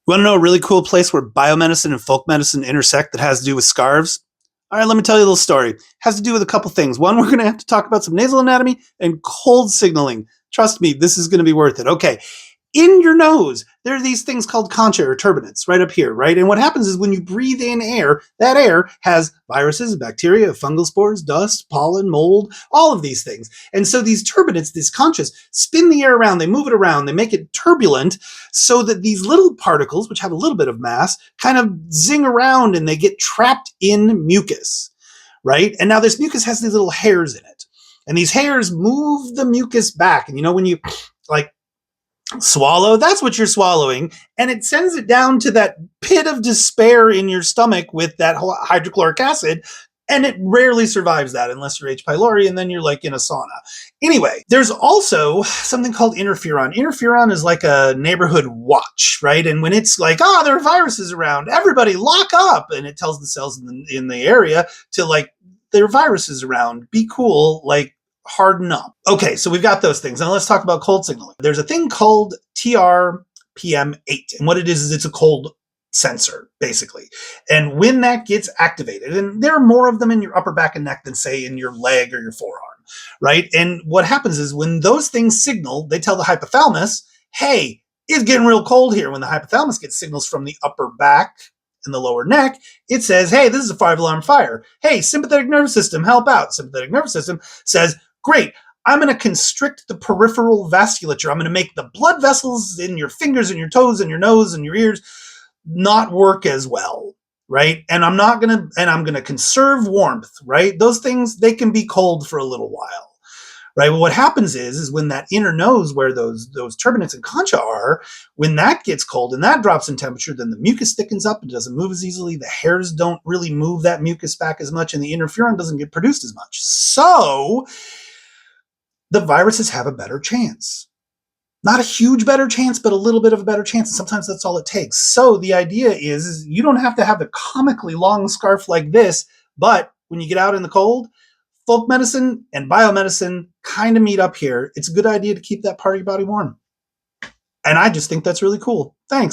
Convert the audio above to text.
Want to know a really cool place where biomedicine and folk medicine intersect that has to do with scarves? All right, let me tell you a little story. It has to do with a couple things. One, we're going to have to talk about some nasal anatomy and cold signaling. Trust me, this is going to be worth it. Okay, in your nose, there are these things called concha or turbinates right up here, right? And what happens is when you breathe in air, that air has viruses, bacteria, fungal spores, dust, pollen, mold, all of these things. And so these turbinates, these conchas, spin the air around, they move it around, they make it turbulent so that these little particles, which have a little bit of mass, kind of zing around and they get trapped in mucus, right? And now this mucus has these little hairs in it. And these hairs move the mucus back. And you know, when you like swallow, that's what you're swallowing, and it sends it down to that pit of despair in your stomach with that hydrochloric acid, and it rarely survives that unless you're H. pylori, and then you're like in a sauna. Anyway, there's also something called interferon. Interferon is like a neighborhood watch, right? And when it's like, oh, there are viruses around, everybody lock up, and it tells the cells in the area to like, there are viruses around, be cool, like harden up. Okay, so we've got those things. Now let's talk about cold signaling. There's a thing called TRPM8, and what it is it's a cold sensor, basically. And when that gets activated, and there are more of them in your upper back and neck than, say, in your leg or your forearm, right? And what happens is when those things signal, they tell the hypothalamus, hey, it's getting real cold here. When the hypothalamus gets signals from the upper back and the lower neck, it says, hey, this is a 5-alarm fire. Hey, sympathetic nervous system, help out. Sympathetic nervous system says, great, I'm going to constrict the peripheral vasculature. I'm going to make the blood vessels in your fingers and your toes and your nose and your ears not work as well, right? And I'm going to conserve warmth, right? Those things, they can be cold for a little while, right? Well, what happens is when that inner nose where those turbinates and concha are, when that gets cold and that drops in temperature, then the mucus thickens up and doesn't move as easily. The hairs don't really move that mucus back as much, and the interferon doesn't get produced as much. So the viruses have a better chance. Not a huge better chance, but a little bit of a better chance. And sometimes that's all it takes. So the idea is you don't have to have the comically long scarf like this, but when you get out in the cold, folk medicine and biomedicine kind of meet up here. It's a good idea to keep that part of your body warm. And I just think that's really cool. Thanks.